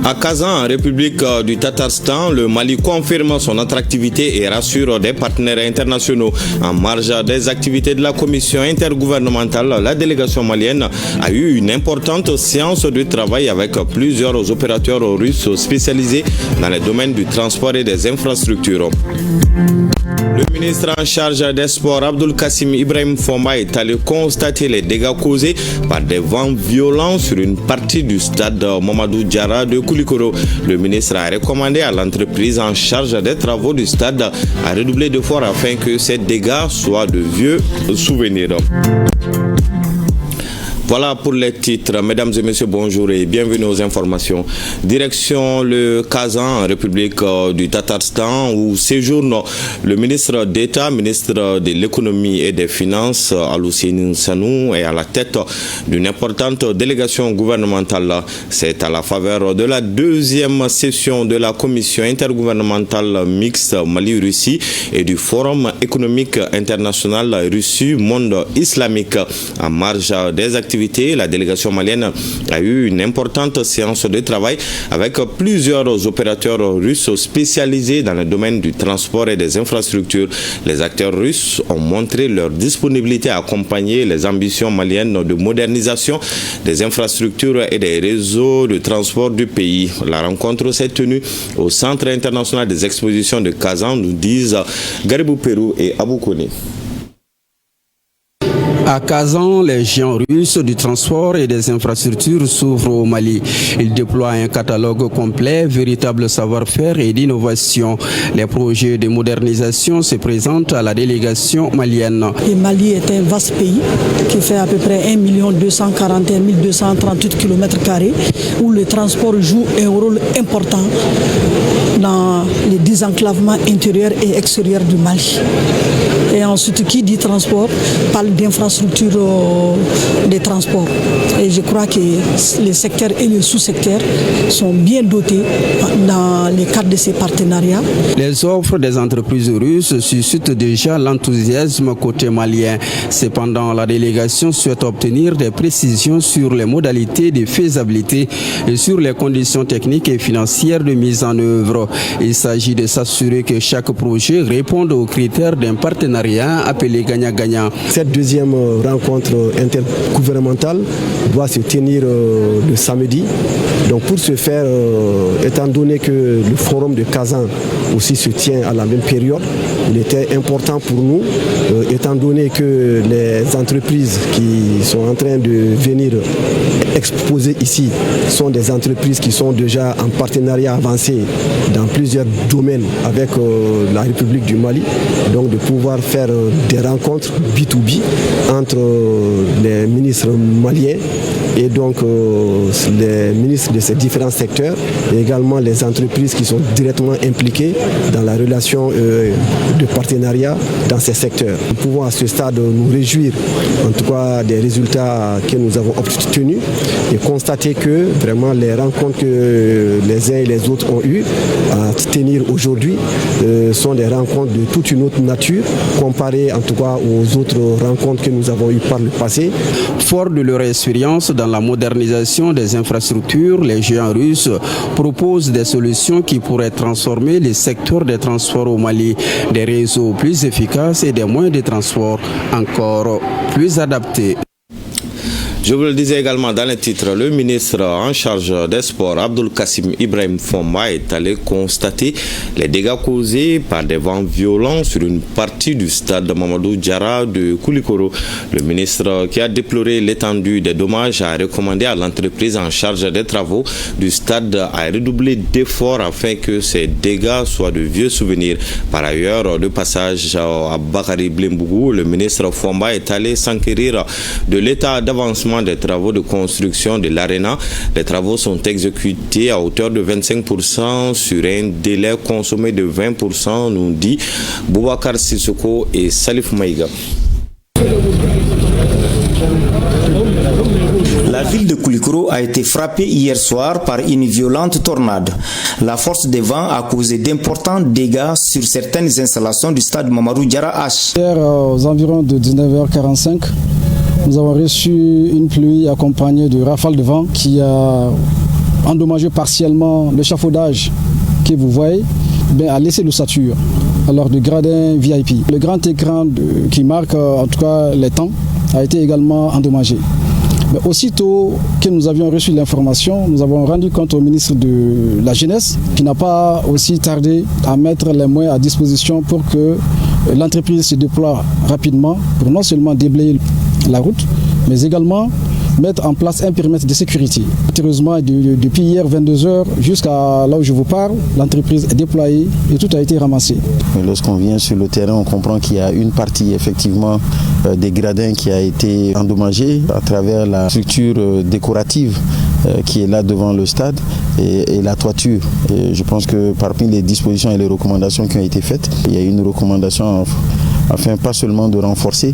À Kazan, en République du Tatarstan, le Mali confirme son attractivité et rassure des partenaires internationaux. En marge des activités de la commission intergouvernementale, la délégation malienne a eu une importante séance de travail avec plusieurs opérateurs russes spécialisés dans les domaines du transport et des infrastructures. Le ministre en charge des sports, Abdul Kassim Ibrahim Fomba, est allé constater les dégâts causés par des vents violents sur une partie du stade Mamadou Diarra de Koulikoro. Le ministre a recommandé à l'entreprise en charge des travaux du stade à redoubler d'efforts afin que ces dégâts soient de vieux souvenirs. Voilà pour les titres. Mesdames et messieurs, bonjour et bienvenue aux informations. Direction le Kazan, en République du Tatarstan, où séjourne le ministre d'État, ministre de l'économie et des finances, Alousine Sanou, est à la tête d'une importante délégation gouvernementale. C'est à la faveur de la deuxième session de la commission intergouvernementale mixte Mali-Russie et du Forum économique international Russie-Monde islamique. En marge des activités, la délégation malienne a eu une importante séance de travail avec plusieurs opérateurs russes spécialisés dans le domaine du transport et des infrastructures. Les acteurs russes ont montré leur disponibilité à accompagner les ambitions maliennes de modernisation des infrastructures et des réseaux de transport du pays. La rencontre s'est tenue au Centre international des expositions de Kazan, nous disent Garibou Pérou et Abou Kone. À Kazan, les géants russes du transport et des infrastructures s'ouvrent au Mali. Ils déploient un catalogue complet, véritable savoir-faire et d'innovation. Les projets de modernisation se présentent à la délégation malienne. Le Mali est un vaste pays qui fait à peu près 1 241 238 km², où le transport joue un rôle important dans le désenclavement intérieur et extérieur du Mali. Et ensuite, qui dit transport parle d'infrastructures de transport. Et je crois que les secteurs et les sous-secteurs sont bien dotés dans le cadre de ces partenariats. Les offres des entreprises russes suscitent déjà l'enthousiasme côté malien. Cependant, la délégation souhaite obtenir des précisions sur les modalités de faisabilité et sur les conditions techniques et financières de mise en œuvre. Il s'agit de s'assurer que chaque projet réponde aux critères d'un partenariat appelé gagnant-gagnant. Cette deuxième rencontre intergouvernementale doit se tenir le samedi. Donc pour ce faire, étant donné que le forum de Kazan aussi se tient à la même période, il était important pour nous, étant donné que les entreprises qui sont en train de venir exposer ici sont des entreprises qui sont déjà en partenariat avancé dans plusieurs domaines avec la République du Mali, donc de pouvoir faire des rencontres B2B entre les ministres maliens et donc les ministres de ces différents secteurs et également les entreprises qui sont directement impliquées dans la relation de partenariat dans ces secteurs. Nous pouvons à ce stade nous réjouir en tout cas des résultats que nous avons obtenus et constater que vraiment les rencontres que les uns et les autres ont eues à tenir aujourd'hui sont des rencontres de toute une autre nature comparées en tout cas aux autres rencontres que nous avons eues par le passé. Fort de leur expérience dans la modernisation des infrastructures, les géants russes proposent des solutions qui pourraient transformer les secteurs des transports au Mali, des réseaux plus efficaces et des moyens de transport encore plus adaptés. Je vous le disais également dans les titres, le ministre en charge des sports, Abdul Kassim Ibrahim Fomba, est allé constater les dégâts causés par des vents violents sur une partie du stade Mamadou Diarra de Koulikoro. Le ministre, qui a déploré l'étendue des dommages, a recommandé à l'entreprise en charge des travaux du stade à redoubler d'efforts afin que ces dégâts soient de vieux souvenirs. Par ailleurs, de passage à Bakari Blembougou, le ministre Fomba est allé s'enquérir de l'état d'avancement des travaux de construction de l'Arena. Les travaux sont exécutés à hauteur de 25% sur un délai consommé de 20%, nous dit Boubacar Sissoko et Salif Maïga. La ville ville de Koulikoro a été frappée hier soir par une violente tornade. La force des vents a causé d'importants dégâts sur certaines installations du stade Mamadou Diarra H. Hier, aux environs de 19h45, nous avons reçu une pluie accompagnée de rafales de vent qui a endommagé partiellement l'échafaudage que vous voyez, a laissé l'ossature alors du gradin VIP. Le grand écran qui marque en tout cas les temps a été également endommagé. Mais aussitôt que nous avions reçu l'information, nous avons rendu compte au ministre de la Jeunesse qui n'a pas aussi tardé à mettre les moyens à disposition pour que l'entreprise se déploie rapidement pour non seulement déblayer la route, mais également mettre en place un périmètre de sécurité. Heureusement, depuis hier 22h jusqu'à là où je vous parle, l'entreprise est déployée et tout a été ramassé. Lorsqu'on vient sur le terrain, on comprend qu'il y a une partie effectivement des gradins qui a été endommagée à travers la structure décorative qui est là devant le stade et la toiture. Et je pense que parmi les dispositions et les recommandations qui ont été faites, il y a une recommandation afin pas seulement de renforcer,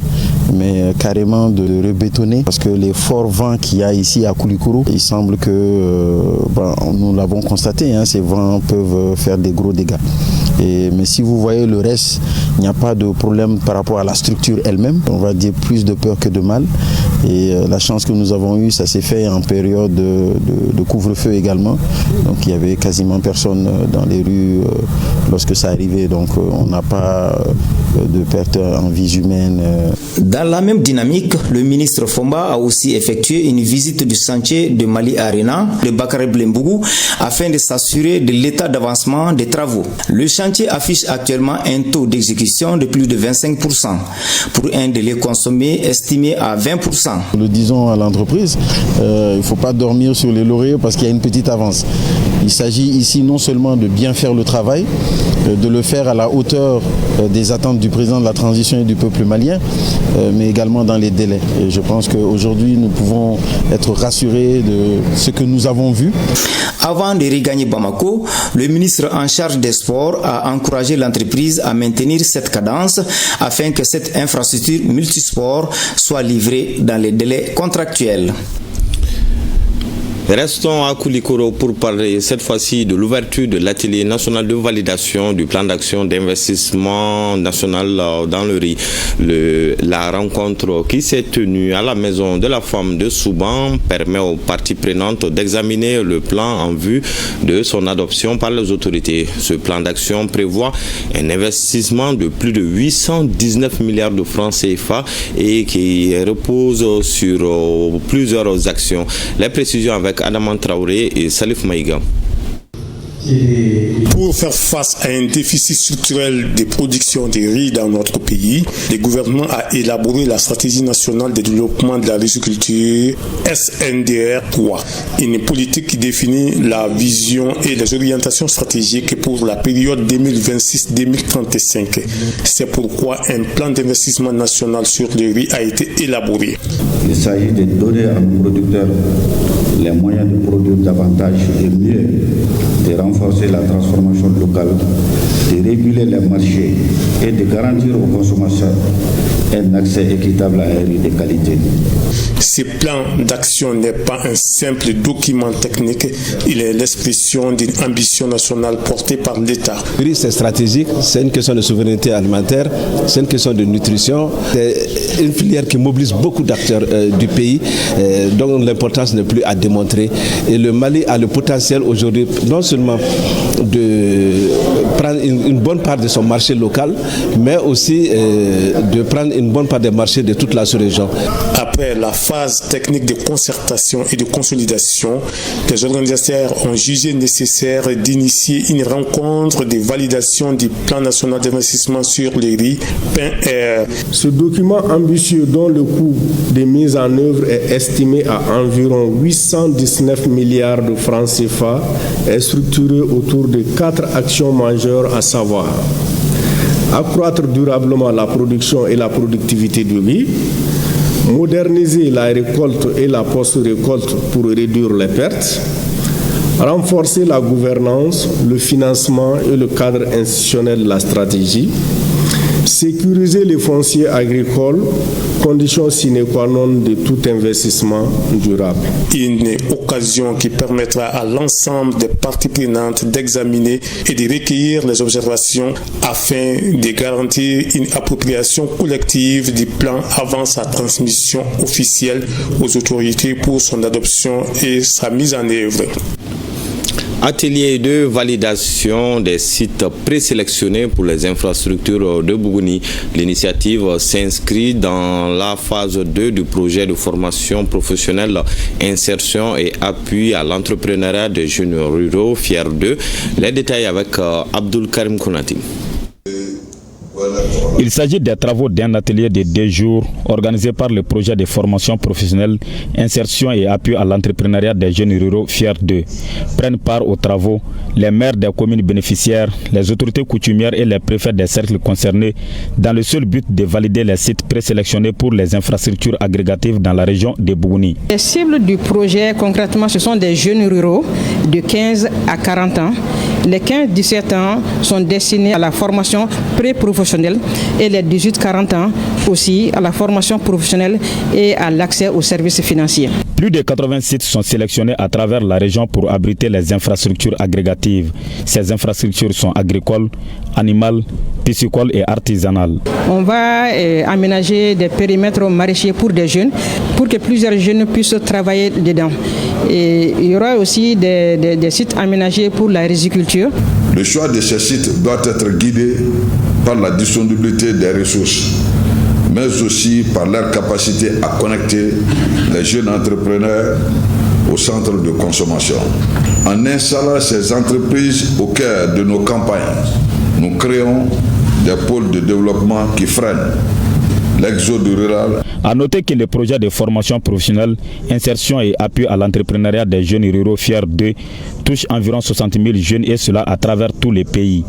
mais carrément de rebétonner, parce que les forts vents qu'il y a ici à Koulikoro, il semble que, nous l'avons constaté, ces vents peuvent faire des gros dégâts. Mais si vous voyez le reste, il n'y a pas de problème par rapport à la structure elle-même. On va dire plus de peur que de mal. Et la chance que nous avons eue, ça s'est fait en période de couvre-feu également. Donc il y avait quasiment personne dans les rues lorsque ça arrivait. Donc on n'a pas de perte en vies humaines. Dans la même dynamique, le ministre Fomba a aussi effectué une visite du chantier de Mali Arena de Bakary Blembougou afin de s'assurer de l'état d'avancement des travaux. Le chantier affiche actuellement un taux d'exécution de plus de 25% pour un délai consommé estimé à 20%. Nous le disons à l'entreprise, il ne faut pas dormir sur les lauriers parce qu'il y a une petite avance. Il s'agit ici non seulement de bien faire le travail, de le faire à la hauteur des attentes du président de la transition et du peuple malien, mais également dans les délais. Et je pense qu'aujourd'hui, nous pouvons être rassurés de ce que nous avons vu. Avant de regagner Bamako, le ministre en charge des sports a encouragé l'entreprise à maintenir cette cadence afin que cette infrastructure multisport soit livrée dans les délais contractuels. Restons à Koulikoro pour parler cette fois-ci de l'ouverture de l'atelier national de validation du plan d'action d'investissement national dans le riz. La rencontre qui s'est tenue à la maison de la femme de Souban permet aux parties prenantes d'examiner le plan en vue de son adoption par les autorités. Ce plan d'action prévoit un investissement de plus de 819 milliards de francs CFA et qui repose sur plusieurs actions. Les précisions avec Adaman Traoré et Salif Maïga. Pour faire face à un déficit structurel de production de riz dans notre pays, le gouvernement a élaboré la stratégie nationale de développement de la riziculture SNDR 3, une politique qui définit la vision et les orientations stratégiques pour la période 2026-2035. C'est pourquoi un plan d'investissement national sur le riz a été élaboré. Il s'agit de donner à nos producteurs les moyens de produire davantage et mieux, de renforcer la transformation locale, de réguler les marchés et de garantir aux consommateurs un accès équitable à un riz de qualité. Ce plan d'action n'est pas un simple document technique, il est l'expression d'une ambition nationale portée par l'État. Le riz, c'est stratégique, c'est une question de souveraineté alimentaire, c'est une question de nutrition, c'est une filière qui mobilise beaucoup d'acteurs du pays, dont l'importance n'est plus à démontrer. Et le Mali a le potentiel aujourd'hui non seulement de prendre une bonne part de son marché local, mais aussi de prendre une bonne part des marchés de toute la sous-région. Après la phase technique de concertation et de consolidation, les organisateurs ont jugé nécessaire d'initier une rencontre de validation du plan national d'investissement sur les riz PNR. Ce document ambitieux dont le coût de mise en œuvre est estimé à environ 819 milliards de francs CFA est structuré autour de 4 actions majeures, à savoir accroître durablement la production et la productivité du riz, moderniser la récolte et la post-récolte pour réduire les pertes, renforcer la gouvernance, le financement et le cadre institutionnel de la stratégie, sécuriser les fonciers agricoles, condition sine qua non de tout investissement durable. Une occasion qui permettra à l'ensemble des parties prenantes d'examiner et de recueillir les observations afin de garantir une appropriation collective du plan avant sa transmission officielle aux autorités pour son adoption et sa mise en œuvre. Atelier de validation des sites présélectionnés pour les infrastructures de Bougouni. L'initiative s'inscrit dans la phase 2 du projet de formation professionnelle, insertion et appui à l'entrepreneuriat des jeunes ruraux, FIER 2. Les détails avec Abdul Karim Kounati. Il s'agit des travaux d'un atelier de 2 jours organisé par le projet de formation professionnelle, insertion et appui à l'entrepreneuriat des jeunes ruraux FIER 2. Prennent part aux travaux les maires des communes bénéficiaires, les autorités coutumières et les préfets des cercles concernés dans le seul but de valider les sites présélectionnés pour les infrastructures agrégatives dans la région de Bougouni. Les cibles du projet concrètement ce sont des jeunes ruraux de 15 à 40 ans. Les 15-17 ans sont destinés à la formation pré-professionnelle et les 18-40 ans aussi à la formation professionnelle et à l'accès aux services financiers. Plus de 80 sites sont sélectionnés à travers la région pour abriter les infrastructures agrégatives. Ces infrastructures sont agricoles, animales, piscicoles et artisanales. On va aménager des périmètres maraîchers pour des jeunes, pour que plusieurs jeunes puissent travailler dedans. Et il y aura aussi des sites aménagés pour la riziculture. Le choix de ces sites doit être guidé par la disponibilité des ressources, mais aussi par leur capacité à connecter les jeunes entrepreneurs au centre de consommation. En installant ces entreprises au cœur de nos campagnes, nous créons des pôles de développement qui freinent l'exode rural. À noter que le projet de formation professionnelle, insertion et appui à l'entrepreneuriat des jeunes ruraux FIER 2 touche environ 60 000 jeunes et cela à travers tous les pays.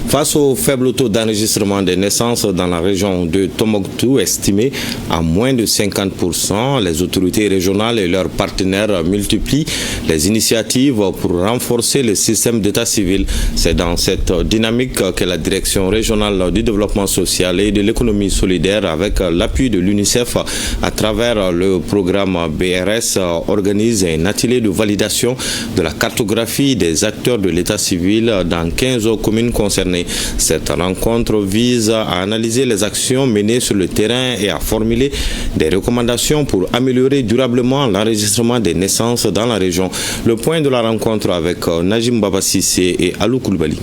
Face au faible taux d'enregistrement des naissances dans la région de Tombouctou, estimé à moins de 50%, les autorités régionales et leurs partenaires multiplient les initiatives pour renforcer le système d'état civil. C'est dans cette dynamique que la Direction régionale du développement social et de l'économie solidaire, avec l'appui de l'UNICEF à travers le programme BRS, organise un atelier de validation de la cartographie des acteurs de l'état civil dans 15 communes concernées. Cette rencontre vise à analyser les actions menées sur le terrain et à formuler des recommandations pour améliorer durablement l'enregistrement des naissances dans la région. Le point de la rencontre avec Najim Baba Sissé et Alou Koulibaly.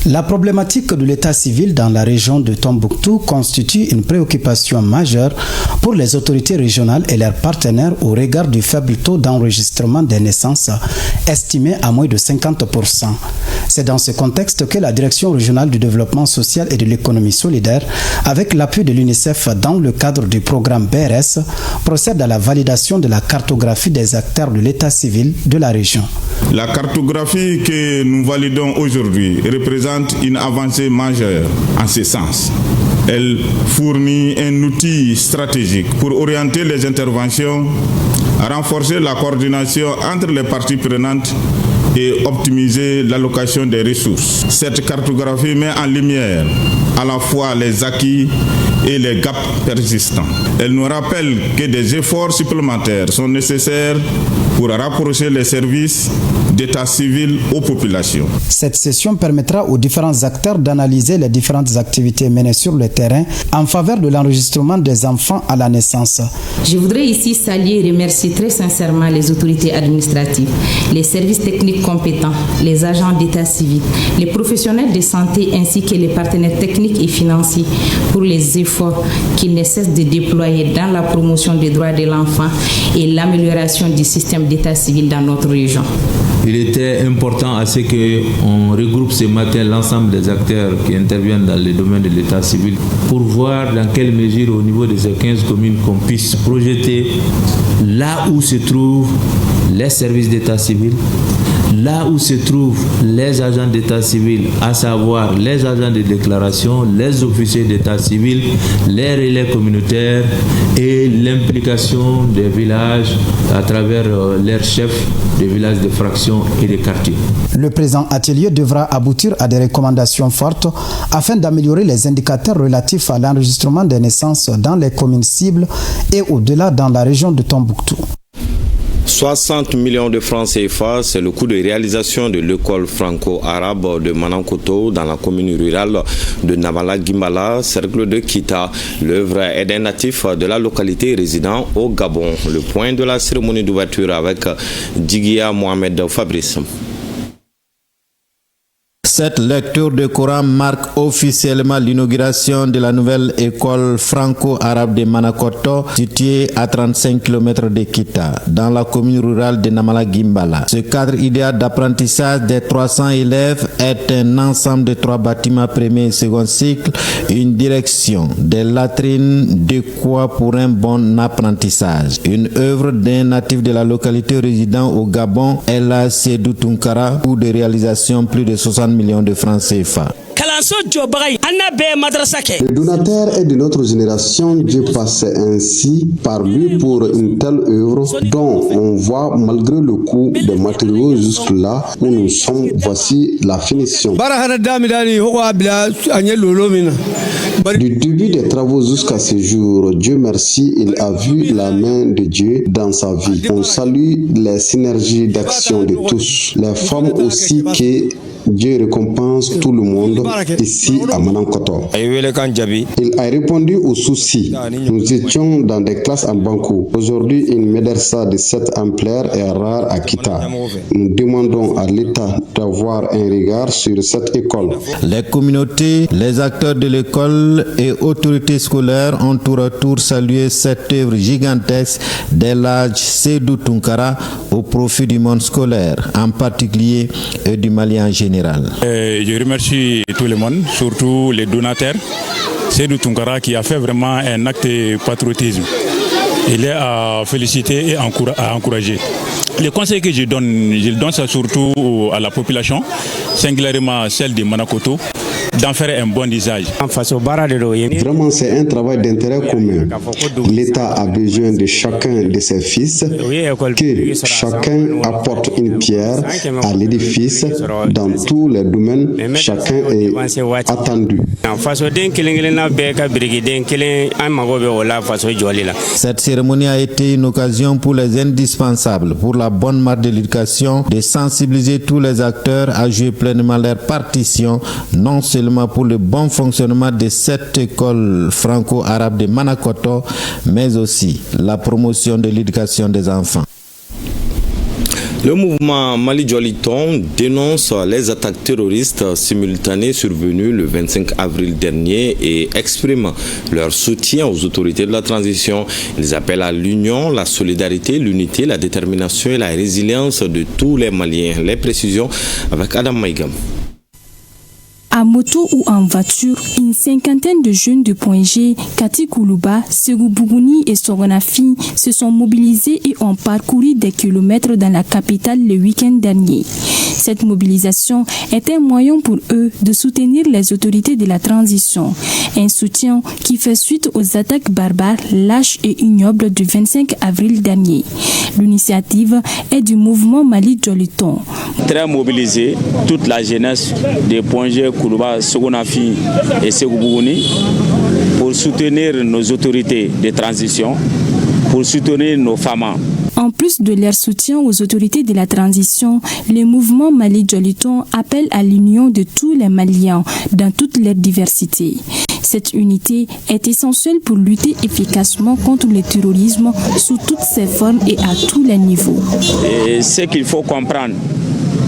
La problématique de l'état civil dans la région de Tombouctou constitue une préoccupation majeure pour les autorités régionales et leurs partenaires au regard du faible taux d'enregistrement des naissances, estimé à moins de 50%. C'est dans ce contexte que la Direction régionale du développement social et de l'économie solidaire, avec l'appui de l'UNICEF dans le cadre du programme BRS, procède à la validation de la cartographie des acteurs de l'état civil de la région. La cartographie que nous validons aujourd'hui représente une avancée majeure en ce sens. Elle fournit un outil stratégique pour orienter les interventions, renforcer la coordination entre les parties prenantes et optimiser l'allocation des ressources. Cette cartographie met en lumière à la fois les acquis et les gaps persistants. Elle nous rappelle que des efforts supplémentaires sont nécessaires pour rapprocher les services d'état civil aux populations. Cette session permettra aux différents acteurs d'analyser les différentes activités menées sur le terrain en faveur de l'enregistrement des enfants à la naissance. Je voudrais ici saluer et remercier très sincèrement les autorités administratives, les services techniques compétents, les agents d'état civil, les professionnels de santé ainsi que les partenaires techniques et financiers pour les efforts qu'ils ne cessent de déployer dans la promotion des droits de l'enfant et l'amélioration du système d'état civil dans notre région. Il était important à ce qu'on regroupe ce matin l'ensemble des acteurs qui interviennent dans le domaine de l'état civil pour voir dans quelle mesure au niveau de ces 15 communes qu'on puisse projeter là où se trouvent les services d'état civil, là où se trouvent les agents d'état civil, à savoir les agents de déclaration, les officiers d'état civil, les relais communautaires et l'implication des villages à travers leurs chefs des villages de fractions et des quartiers. Le présent atelier devra aboutir à des recommandations fortes afin d'améliorer les indicateurs relatifs à l'enregistrement des naissances dans les communes cibles et au-delà dans la région de Tombouctou. 60 millions de francs CFA, c'est le coût de réalisation de l'école franco-arabe de Manankoto dans la commune rurale de Namala-Gimbala, cercle de Kita. L'œuvre est d'un natif de la localité résidant au Gabon. Le point de la cérémonie d'ouverture avec Djigia Mohamed Fabrice. Cette lecture de Coran marque officiellement l'inauguration de la nouvelle école franco-arabe de Manakoto, située à 35 km de Kita, dans la commune rurale de Namala-Gimbala. Ce cadre idéal d'apprentissage des 300 élèves est un ensemble de 3 bâtiments premier et second cycle, une direction, des latrines, de quoi pour un bon apprentissage. Une œuvre d'un natif de la localité résidant au Gabon, Ella Sedou Tunkara, coût de réalisation plus de 60 millions de francs CFA. Le donateur est de notre génération. Dieu passait ainsi par lui pour une telle œuvre dont on voit malgré le coût des matériaux jusque-là où nous sommes, voici la finition. Du début des travaux jusqu'à ce jour, Dieu merci, il a vu la main de Dieu dans sa vie. On salue les synergies d'action de tous, les femmes aussi que Dieu récompense tout le monde ici à Manankoto. Il a répondu aux soucis. Nous étions dans des classes en Bankou. Aujourd'hui, une médersa de cette ampleur est rare à Kita. Nous demandons à l'État d'avoir un regard sur cette école. Les communautés, les acteurs de l'école et autorités scolaires ont tour à tour salué cette œuvre gigantesque d'Elhadj Sedou Tunkara au profit du monde scolaire, en particulier et du Mali en général. Je remercie tout le monde, surtout les donateurs. Sedou Tunkara qui a fait vraiment un acte de patriotisme. Il est à féliciter et à encourager. Le conseil que je donne ça surtout à la population, singulièrement celle de Manakoto, d'en faire un bon usage. Vraiment, c'est un travail d'intérêt commun. L'État a besoin de chacun de ses fils, que chacun apporte une pierre à l'édifice dans tous les domaines. Chacun est attendu. Cette cérémonie a été une occasion pour les indispensables, pour la bonne marche de l'éducation, de sensibiliser tous les acteurs à jouer pleinement leur partition, non seulement pour le bon fonctionnement de cette école franco-arabe de Manakoto, mais aussi la promotion de l'éducation des enfants. Le mouvement Mali Joliton dénonce les attaques terroristes simultanées survenues le 25 avril dernier et exprime leur soutien aux autorités de la transition. Ils appellent à l'union, la solidarité, l'unité, la détermination et la résilience de tous les Maliens. Les précisions avec Adam Maïgam. À moto ou en voiture, une cinquantaine de jeunes de Point G, Kati Koulouba, Segou Bougouni et Sogonafi se sont mobilisés et ont parcouru des kilomètres dans la capitale le week-end dernier. Cette mobilisation est un moyen pour eux de soutenir les autorités de la transition. Un soutien qui fait suite aux attaques barbares, lâches et ignobles du 25 avril dernier. L'initiative est du mouvement Mali Joliton. Très mobilisé, toute la jeunesse des Point G, Koulouba, Sogonafi et Segou Bougouni pour soutenir nos autorités de transition, pour soutenir nos femmes. En plus de leur soutien aux autorités de la transition, le mouvement Mali Joliton appelle à l'union de tous les Maliens dans toute leur diversité. Cette unité est essentielle pour lutter efficacement contre le terrorisme sous toutes ses formes et à tous les niveaux. Et ce qu'il faut comprendre,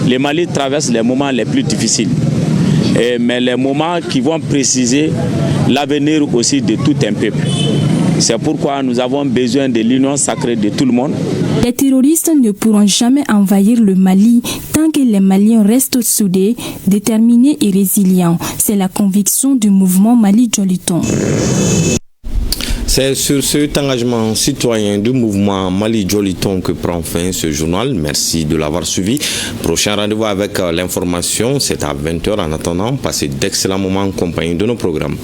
le Mali traverse les moments les plus difficiles. Mais les moments qui vont préciser l'avenir aussi de tout un peuple. C'est pourquoi nous avons besoin de l'union sacrée de tout le monde. Les terroristes ne pourront jamais envahir le Mali tant que les Maliens restent soudés, déterminés et résilients. C'est la conviction du mouvement Mali Joliton. C'est sur cet engagement citoyen du mouvement Mali Joliton que prend fin ce journal. Merci de l'avoir suivi. Prochain rendez-vous avec l'information, c'est à 20h. En attendant, passez d'excellents moments en compagnie de nos programmes.